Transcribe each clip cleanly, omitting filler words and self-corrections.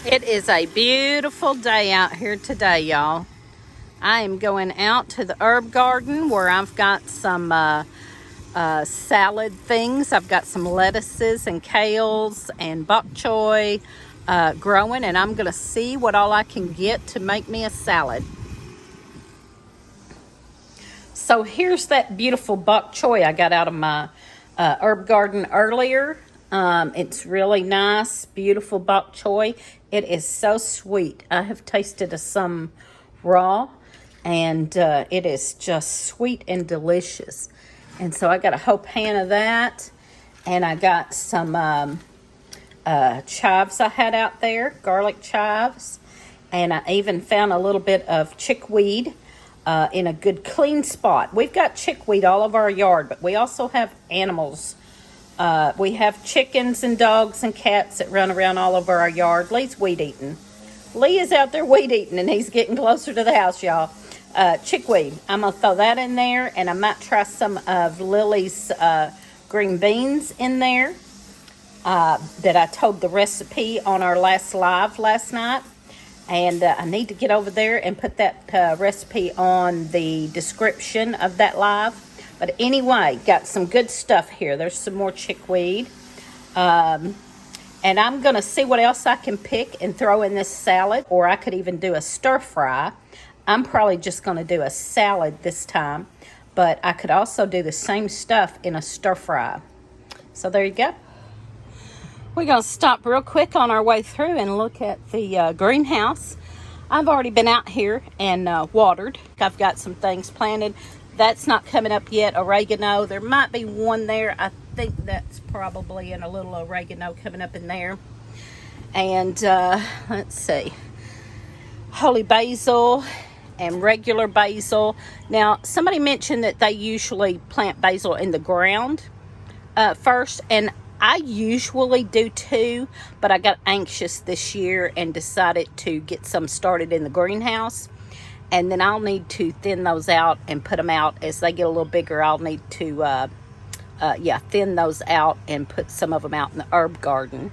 It is a beautiful day out here today, y'all. I am going out to the herb garden where I've got some salad things. I've got some lettuces and kales and bok choy growing, and I'm going to see what all I can get to make me a salad. So here's that beautiful bok choy I got out of my herb garden earlier. It's really nice, beautiful bok choy. It is so sweet. I have tasted some raw, and it is just sweet and delicious. And so I got a whole pan of that, and I got some chives I had out there, garlic chives, and I even found a little bit of chickweed in a good clean spot. We've got chickweed all over our yard, but we also have animals. We have chickens and dogs and cats that run around all over our yard. Lee's weed eating. Lee is out there weed eating, and he's getting closer to the house, y'all. Chickweed. I'm going to throw that in there, and I might try some of Lily's green beans in there that I told the recipe on our last live last night. And I need to get over there and put that recipe on the description of that live. But anyway, got some good stuff here. There's some more chickweed. And I'm going to see what else I can pick and throw in this salad. Or I could even do a stir fry. I'm probably just going to do a salad this time. But I could also do the same stuff in a stir fry. So there you go. We're going to stop real quick on our way through and look at the greenhouse. I've already been out here and watered. I've got some things planted. That's not coming up yet. Oregano. There might be one there. I think that's probably in a little oregano coming up in there. And let's see. Holy basil and regular basil. Now, somebody mentioned that they usually plant basil in the ground first. And I usually do too, but I got anxious this year and decided to get some started in the greenhouse. And then I'll need to thin those out and put them out as they get a little bigger. I'll need to, thin those out and put some of them out in the herb garden.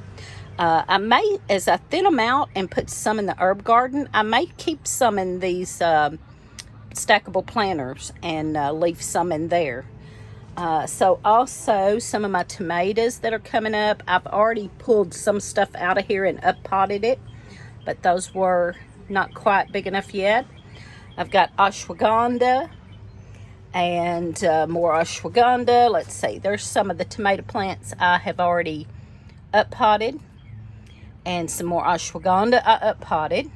I may, as I thin them out and put some in the herb garden, I may keep some in these stackable planters and leave some in there. So also some of my tomatoes that are coming up, I've already pulled some stuff out of here and up potted it, but those were not quite big enough yet. I've got ashwagandha and more ashwagandha. Let's see, there's some of the tomato plants I have already up potted, and some more ashwagandha I up potted.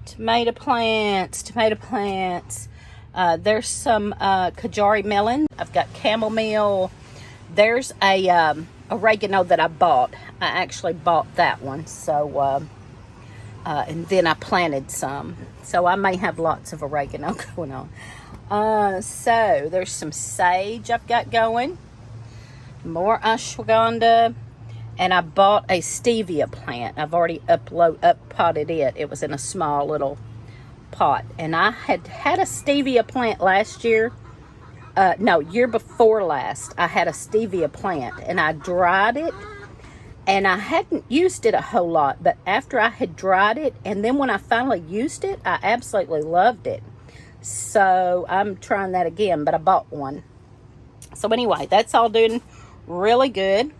Tomato plants. There's some Kajari melon. I've got chamomile. There's a oregano that I bought. I actually bought that one. So, and then I planted some. So I may have lots of oregano going on. So there's some sage I've got going. More ashwagandha. And I bought a stevia plant. I've already up potted it. It was in a small little pot, and I had a stevia plant last year. Year before last, I had a stevia plant, and I dried it, and I hadn't used it a whole lot, but after I had dried it, and then when I finally used it, I absolutely loved it. So I'm trying that again, but I bought one. So anyway, that's all doing really good.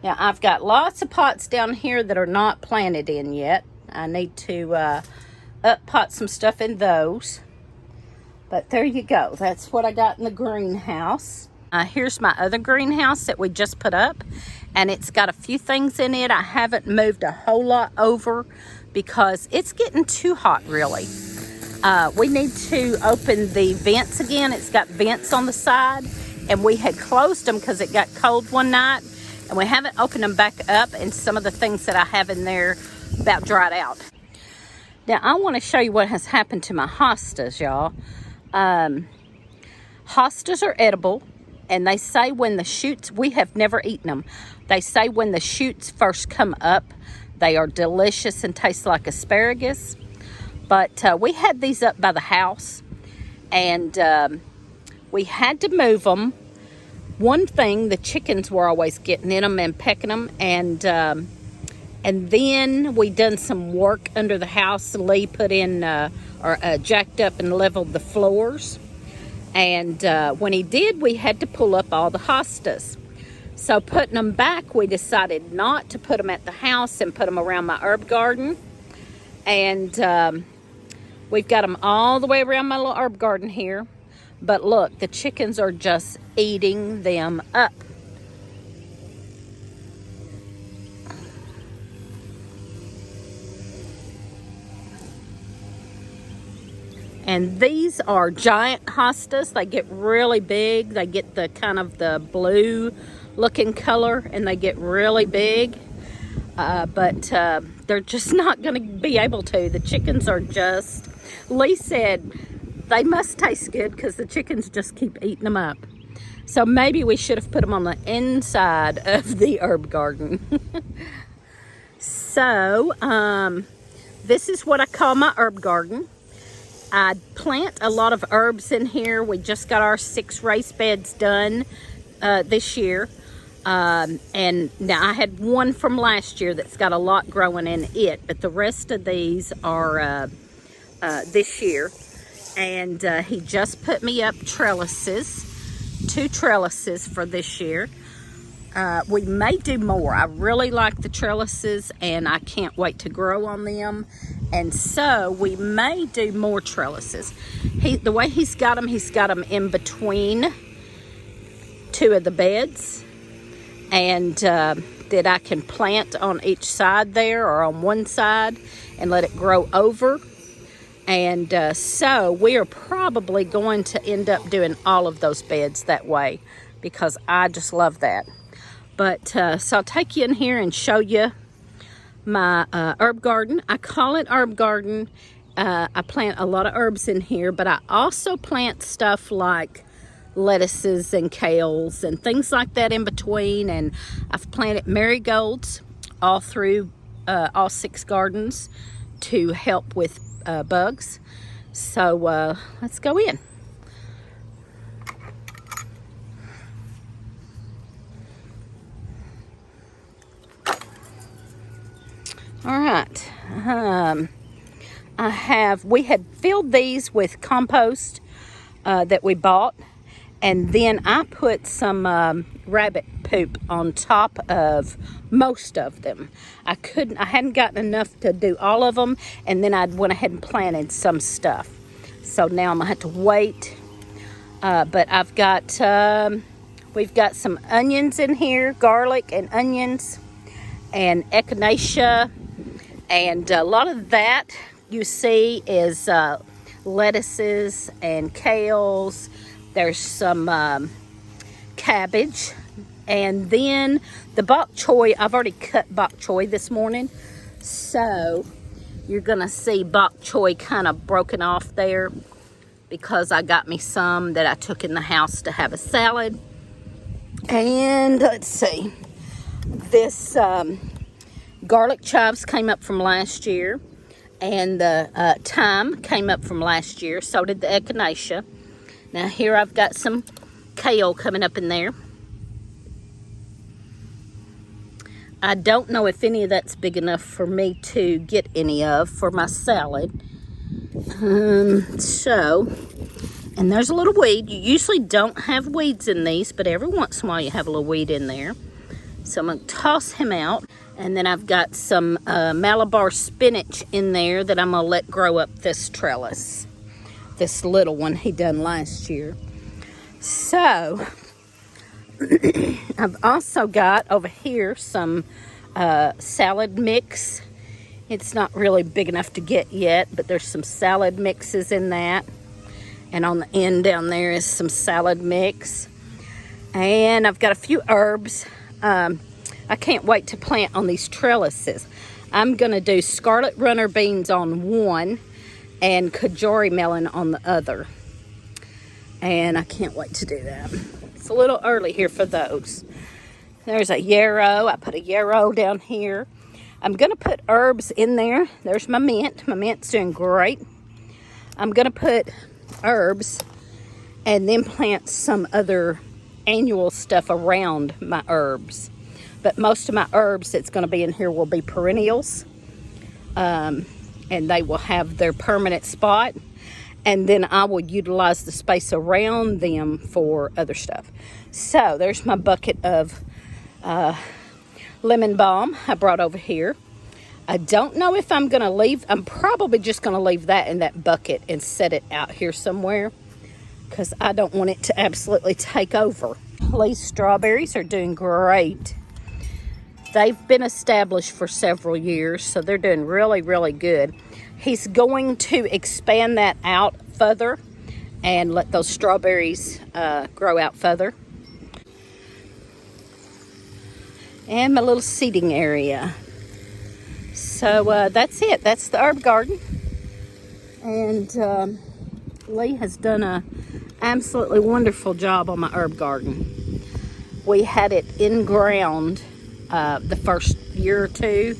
Now I've got lots of pots down here that are not planted in yet. I need to up pot some stuff in those. But there you go. That's what I got in the greenhouse. Here's my other greenhouse that we just put up, and it's got a few things in it. I haven't moved a whole lot over because it's getting too hot, really. We need to open the vents again. It's got vents on the side, and we had closed them because it got cold one night, and we haven't opened them back up, and some of the things that I have in there about dried out. Now, I want to show you what has happened to my hostas, y'all. Hostas are edible, and they say when the shoots, we have never eaten them. They say when the shoots first come up, they are delicious and taste like asparagus. But we had these up by the house, and we had to move them. One thing, the chickens were always getting in them and pecking them, and And then we done some work under the house. Lee put in, jacked up and leveled the floors. And when he did, we had to pull up all the hostas. So putting them back, we decided not to put them at the house and put them around my herb garden. And we've got them all the way around my little herb garden here. But look, the chickens are just eating them up. And these are giant hostas. They get really big. They get the kind of the blue looking color, and they get really big. But they're just not going to be able to. The chickens are just, Lee said they must taste good because the chickens just keep eating them up. So maybe we should have put them on the inside of the herb garden. So this is what I call my herb garden. I plant a lot of herbs in here. We just got our 6 raised beds done this year. And now I had one from last year that's got a lot growing in it, but the rest of these are this year. And he just put me up trellises, 2 trellises for this year. We may do more. I really like the trellises and I can't wait to grow on them. And so we may do more trellises. The way he's got them in between 2 of the beds. And that I can plant on each side there or on one side and let it grow over. And so we are probably going to end up doing all of those beds that way because I just love that. But so I'll take you in here and show you my herb garden. I call it herb garden. I plant a lot of herbs in here, but I also plant stuff like lettuces and kales and things like that in between. And I've planted marigolds all through all 6 gardens to help with bugs. So let's go in. All right. We had filled these with compost that we bought, and then I put some rabbit poop on top of most of them. I hadn't gotten enough to do all of them, and then I went ahead and planted some stuff. So now I'm gonna have to wait. But I've got, we've got some onions in here, garlic and onions, and echinacea, and a lot of that you see is lettuces and kales. There's some cabbage, and then the bok choy. I've already cut bok choy this morning, so you're gonna see bok choy kind of broken off there because I got me some that I took in the house to have a salad. And let's see, this garlic chives came up from last year, and the thyme came up from last year. So did the echinacea. Now here I've got some kale coming up in there. I don't know if any of that's big enough for me to get any of for my salad. And there's a little weed. You usually don't have weeds in these, but every once in a while you have a little weed in there. So I'm going to toss him out. And then I've got some Malabar spinach in there that I'm going to let grow up this trellis. This little one he done last year. So I've also got over here some salad mix. It's not really big enough to get yet, but there's some salad mixes in that. And on the end down there is some salad mix. And I've got a few herbs. I can't wait to plant on these trellises. I'm going to do scarlet runner beans on one and Kajori melon on the other. And I can't wait to do that. It's a little early here for those. There's a yarrow. I put a yarrow down here. I'm going to put herbs in there. There's my mint. My mint's doing great. I'm going to put herbs and then plant some other annual stuff around my herbs. but most of my herbs that's going to be in here will be perennials, and they will have their permanent spot, and then I will utilize the space around them for other stuff. So there's my bucket of lemon balm I brought over here. I don't know if I'm going to leave. I'm probably just going to leave that in that bucket and set it out here somewhere, because I don't want it to absolutely take over. These strawberries are doing great. They've been established for several years, so they're doing really, really good. He's going to expand that out further and let those strawberries grow out further. And my little seating area. So that's it. That's the herb garden. And Lee has done a absolutely wonderful job on my herb garden. We had it in ground the first year or two,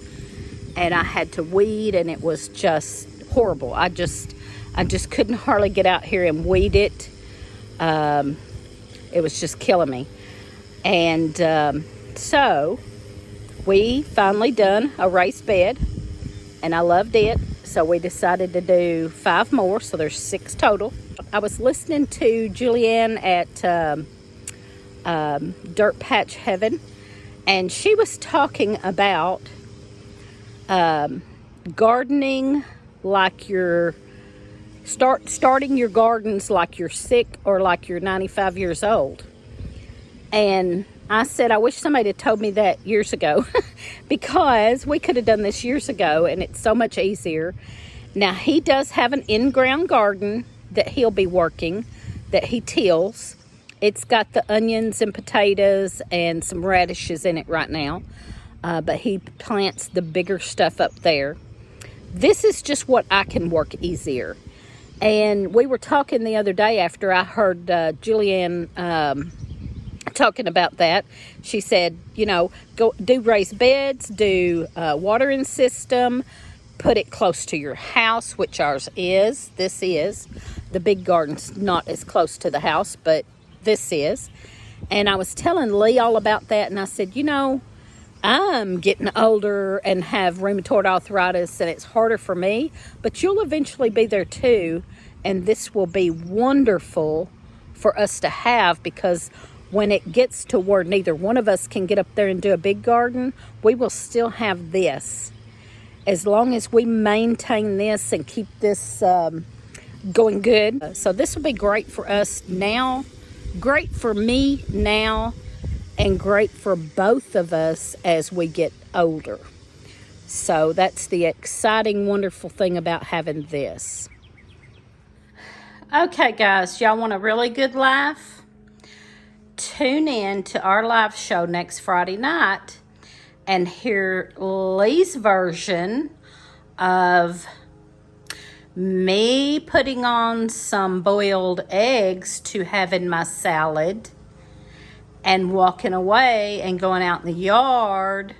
and I had to weed, and it was just horrible. I just couldn't hardly get out here and weed it. It was just killing me. And so we finally done a raised bed, and I loved it. So we decided to do 5 more, so there's 6 total. I was listening to Julianne at Dirt Patch Heaven, and she was talking about gardening like you're starting your gardens like you're sick or like you're 95 years old. And I said, I wish somebody had told me that years ago, because we could have done this years ago, and it's so much easier. Now, he does have an in-ground garden that he'll be working, that he tills. It's got the onions and potatoes and some radishes in it right now, but he plants the bigger stuff up there. This is just what I can work easier. And we were talking the other day after I heard Julianne talking about that. She said, you know, go do raised beds, do watering system, put it close to your house, which ours is. This is. The big garden's not as close to the house, but this is. And I was telling Lee all about that, and I said, you know, I'm getting older and have rheumatoid arthritis, and it's harder for me, but you'll eventually be there too, and this will be wonderful for us to have, because when it gets to where neither one of us can get up there and do a big garden, we will still have this. As long as we maintain this and keep this going good. So this will be great for us now, great for me now, and great for both of us as we get older. So that's the exciting, wonderful thing about having this. Okay, guys, y'all want a really good laugh? Tune in to our live show next Friday night and hear Lee's version of me putting on some boiled eggs to have in my salad and walking away and going out in the yard,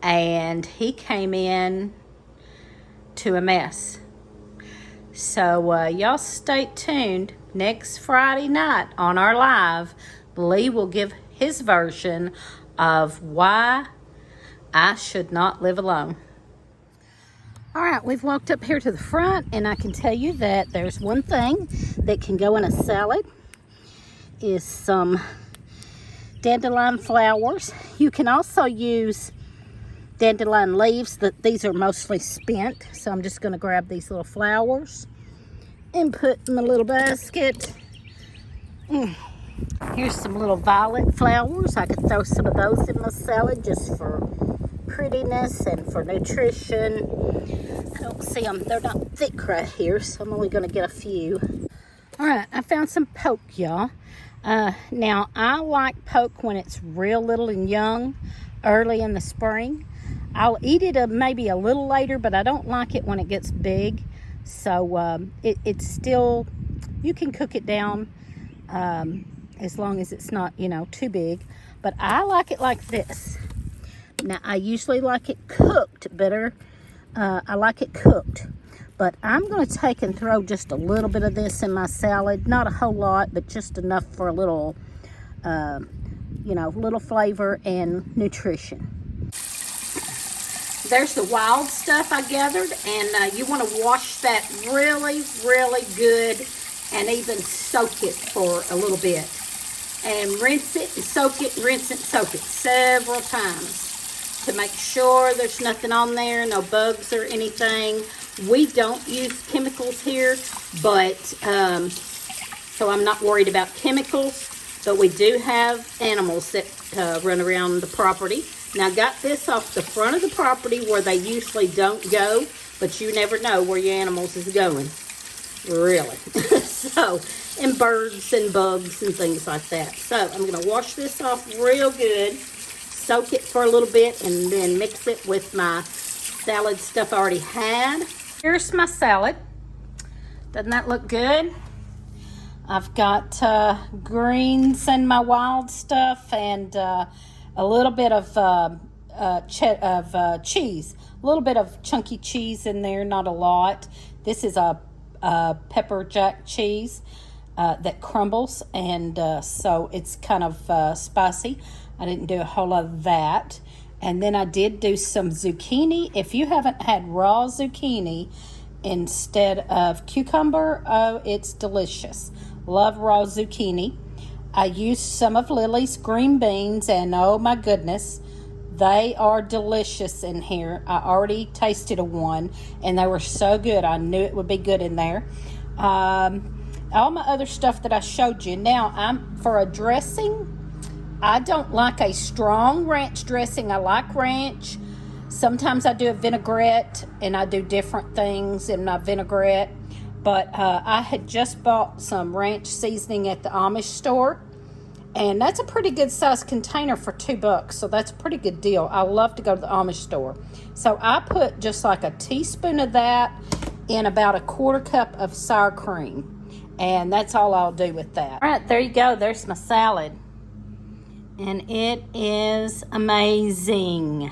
and he came in to a mess. So y'all stay tuned. Next Friday night on our live, Lee will give his version of why I should not live alone. All right, we've walked up here to the front, and I can tell you that there's one thing that can go in a salad is some dandelion flowers. You can also use dandelion leaves. These are mostly spent, so I'm just going to grab these little flowers and put in a little basket. Here's some little violet flowers. I could throw some of those in my salad just for prettiness and for nutrition. I don't see them. They're not thick right here, so I'm only going to get a few. All right, I found some poke, y'all. Now, I like poke when it's real little and young, early in the spring. I'll eat it maybe a little later, but I don't like it when it gets big. So it's still, you can cook it down as long as it's not, you know, too big. But I like it like this. Now, I usually like it cooked better. I like it cooked. But I'm going to take and throw just a little bit of this in my salad. Not a whole lot, but just enough for a little you know, little flavor and nutrition. There's the wild stuff I gathered, and you want to wash that really, really good and even soak it for a little bit. And rinse it and soak it, rinse it and soak it several times to make sure there's nothing on there, no bugs or anything. We don't use chemicals here, but so I'm not worried about chemicals, but we do have animals that run around the property. Now, I got this off the front of the property where they usually don't go, but you never know where your animals is going, really. So, and birds and bugs and things like that. So, I'm going to wash this off real good, soak it for a little bit, and then mix it with my salad stuff I already had. Here's my salad. Doesn't that look good? I've got greens and my wild stuff, and a little bit of cheese, a little bit of chunky cheese in there, not a lot. This is a pepper jack cheese that crumbles, and so it's kind of spicy. I didn't do a whole lot of that. And then I did do some zucchini. If you haven't had raw zucchini instead of cucumber, oh, it's delicious. Love raw zucchini. I used some of Lily's green beans, and oh my goodness, they are delicious in here. I already tasted one, and they were so good. I knew it would be good in there. All my other stuff that I showed you. Now, for a dressing, I don't like a strong ranch dressing. I like ranch. Sometimes I do a vinaigrette, and I do different things in my vinaigrette. But I had just bought some ranch seasoning at the Amish store, and that's a pretty good size container for $2, so that's a pretty good deal. I love to go to the Amish store. So I put just like a teaspoon of that in about a quarter cup of sour cream, and that's all I'll do with that. All right, there you go. There's my salad, and it is amazing.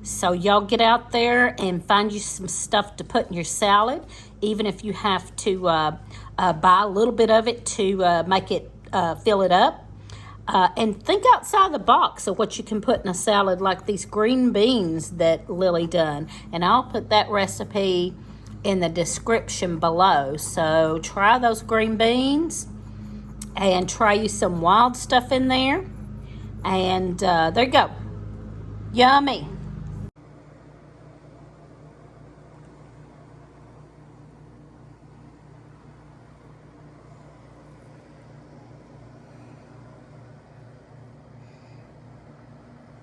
So y'all get out there and find you some stuff to put in your salad, even if you have to buy a little bit of it to make it fill it up. And think outside the box of what you can put in a salad, like these green beans that Lily done. And I'll put that recipe in the description below. So try those green beans and try you some wild stuff in there. And there you go. Yummy.